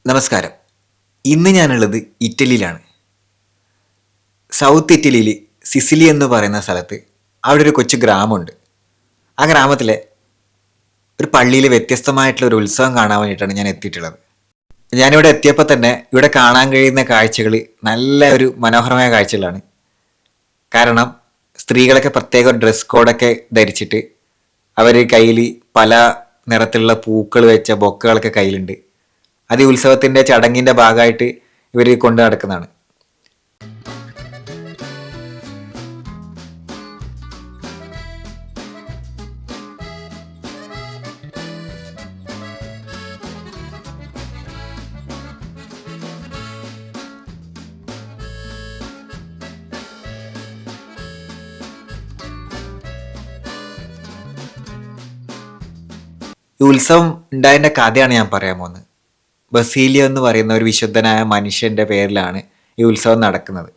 നമസ്കാരം. ഇന്ന് ഞാനുള്ളത് ഇറ്റലിയിലാണ്. സൗത്ത് ഇറ്റലിയിൽ സിസിലി എന്ന് പറയുന്ന സ്ഥലത്ത് അവിടെ ഒരു കൊച്ചു ഗ്രാമമുണ്ട്. ആ ഗ്രാമത്തിലെ ഒരു പള്ളിയിൽ വ്യത്യസ്തമായിട്ടുള്ള ഒരു ഉത്സവം കാണാൻ വേണ്ടിയിട്ടാണ് ഞാൻ എത്തിയിട്ടുള്ളത്. ഞാനിവിടെ എത്തിയപ്പോൾ തന്നെ ഇവിടെ കാണാൻ കഴിയുന്ന കാഴ്ചകൾ നല്ല ഒരു മനോഹരമായ കാഴ്ചകളാണ്. കാരണം സ്ത്രീകളൊക്കെ പ്രത്യേക ഡ്രസ് കോഡൊക്കെ ധരിച്ചിട്ട് അവർ കയ്യിൽ പല നിറത്തിലുള്ള പൂക്കൾ വെച്ച ബൊക്കകളൊക്കെ കയ്യിലുണ്ട്. അത് ഈ ഉത്സവത്തിൻ്റെ ചടങ്ങിൻ്റെ ഭാഗമായിട്ട് ഇവർ കൊണ്ടു നടക്കുന്നതാണ്. ഈ ഉത്സവം ഉണ്ടായതിൻ്റെ കഥയാണ് ഞാൻ പറയാൻ പോകുന്നത്. ബസീലിയോ എന്ന് പറയുന്ന ഒരു വിശുദ്ധനായ മനുഷ്യൻ്റെ പേരിലാണ് ഈ ഉത്സവം നടക്കുന്നത്.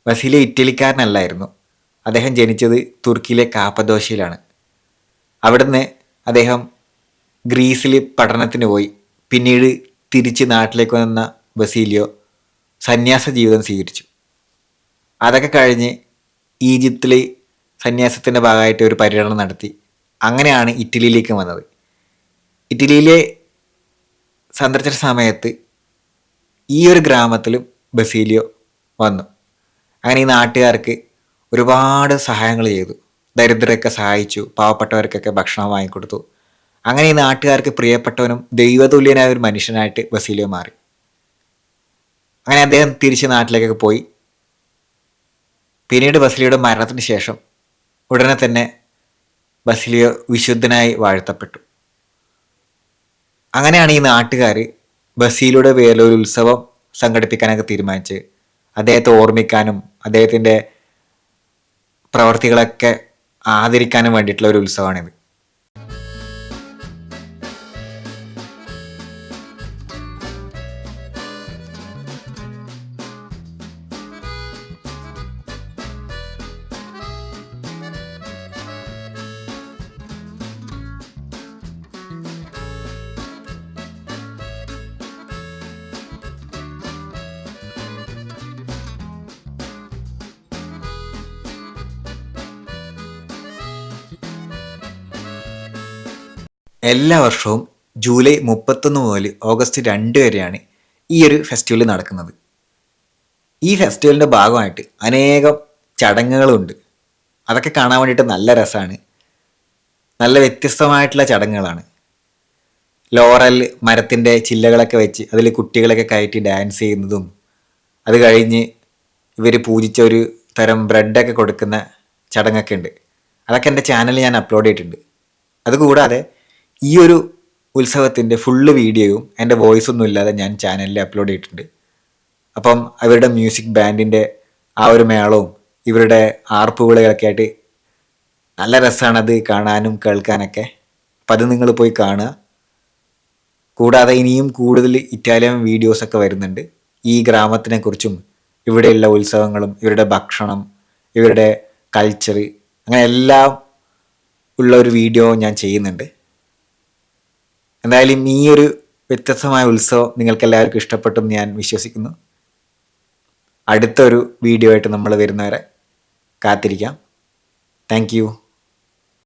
ബസീലിയോ ഇറ്റലിക്കാരനല്ലായിരുന്നു. അദ്ദേഹം ജനിച്ചത് തുർക്കിയിലെ കാപ്പദോഷ്യയിലാണ്. അവിടുന്ന് അദ്ദേഹം ഗ്രീസിൽ പഠനത്തിന് പോയി. പിന്നീട് തിരിച്ച് നാട്ടിലേക്ക് വന്ന ബസീലിയോ സന്യാസ ജീവിതം സ്വീകരിച്ചു. അതൊക്കെ കഴിഞ്ഞ് ഈജിപ്തിൽ സന്യാസത്തിൻ്റെ ഭാഗമായിട്ട് ഒരു പര്യടനം നടത്തി. അങ്ങനെയാണ് ഇറ്റലിയിലേക്ക് വന്നത്. ഇറ്റലിയിലെ സന്ദർശിച്ച സമയത്ത് ഈ ഒരു ഗ്രാമത്തിലും ബസീലിയോ വന്നു. അങ്ങനെ ഈ നാട്ടുകാർക്ക് ഒരുപാട് സഹായങ്ങൾ ചെയ്തു. ദരിദ്രരൊക്കെ സഹായിച്ചു, പാവപ്പെട്ടവർക്കൊക്കെ ഭക്ഷണം വാങ്ങിക്കൊടുത്തു. അങ്ങനെ ഈ നാട്ടുകാർക്ക് പ്രിയപ്പെട്ടവനും ദൈവതുല്യനായ ഒരു മനുഷ്യനായിട്ട് ബസീലിയോ മാറി. അങ്ങനെ അദ്ദേഹം തിരിച്ച് നാട്ടിലേക്കൊക്കെ പോയി. പിന്നീട് ബസീലിയോയുടെ മരണത്തിന് ശേഷം ഉടനെ തന്നെ ബസീലിയോ വിശുദ്ധനായി വാഴ്ത്തപ്പെട്ടു. അങ്ങനെയാണ് ഈ നാട്ടുകാർ ബസീലിയോയുടെ പേരിൽ ഒരു ഉത്സവം സംഘടിപ്പിക്കാനൊക്കെ തീരുമാനിച്ച് അദ്ദേഹത്തെ ഓർമ്മിക്കാനും അദ്ദേഹത്തിൻ്റെ പ്രവർത്തികളൊക്കെ ആദരിക്കാനും വേണ്ടിയിട്ടുള്ള ഒരു ഉത്സവമാണിത്. എല്ലാ വർഷവും ജൂലൈ 31 മുതൽ ഓഗസ്റ്റ് 2 വരെയാണ് ഈ ഒരു ഫെസ്റ്റിവൽ നടക്കുന്നത്. ഈ ഫെസ്റ്റിവലിൻ്റെ ഭാഗമായിട്ട് അനേകം ചടങ്ങുകളുണ്ട്. അതൊക്കെ കാണാൻ വേണ്ടിയിട്ട് നല്ല രസമാണ്. നല്ല വ്യത്യസ്തമായിട്ടുള്ള ചടങ്ങുകളാണ്. ലോറൽ മരത്തിൻ്റെ ചില്ലകളൊക്കെ വെച്ച് അതിൽ കുട്ടികളൊക്കെ കയറ്റി ഡാൻസ് ചെയ്യുന്നതും, അത് കഴിഞ്ഞ് ഇവർ പൂജിച്ച ഒരു തരം ബ്രെഡൊക്കെ കൊടുക്കുന്ന ചടങ്ങൊക്കെ ഉണ്ട്. അതൊക്കെ എൻ്റെ ചാനലിൽ ഞാൻ അപ്ലോഡ് ചെയ്തിട്ടുണ്ട്. അതുകൂടാതെ ഈ ഒരു ഉത്സവത്തിൻ്റെ ഫുള്ള് വീഡിയോയും എൻ്റെ വോയിസ് ഒന്നും ഇല്ലാതെ ഞാൻ ചാനലിൽ അപ്ലോഡ് ചെയ്തിട്ടുണ്ട്. അപ്പം അവരുടെ മ്യൂസിക് ബാൻഡിൻ്റെ ആ ഒരു മേളവും ഇവരുടെ ആർപ്പുവിളികളൊക്കെ ആയിട്ട് നല്ല രസമാണ് അത് കാണാനും കേൾക്കാനൊക്കെ. അപ്പം അത് നിങ്ങൾ പോയി കാണുക. കൂടാതെ ഇനിയും കൂടുതൽ ഇറ്റാലിയൻ വീഡിയോസൊക്കെ വരുന്നുണ്ട്. ഈ ഗ്രാമത്തിനെക്കുറിച്ചും ഇവിടെയുള്ള ഉത്സവങ്ങളും ഇവരുടെ ഭക്ഷണം, ഇവരുടെ കൾച്ചർ, അങ്ങനെ എല്ലാം ഉള്ള ഒരു വീഡിയോ ഞാൻ ചെയ്യുന്നുണ്ട്. എന്തായാലും ഈ ഒരു വ്യത്യസ്തമായ ഉത്സവം നിങ്ങൾക്ക് എല്ലാവർക്കും ഇഷ്ടപ്പെട്ടെന്ന് ഞാൻ വിശ്വസിക്കുന്നു. അടുത്തൊരു വീഡിയോ ആയിട്ട് നമ്മൾ വരുന്നവരെ കാത്തിരിക്കാം. Thank you.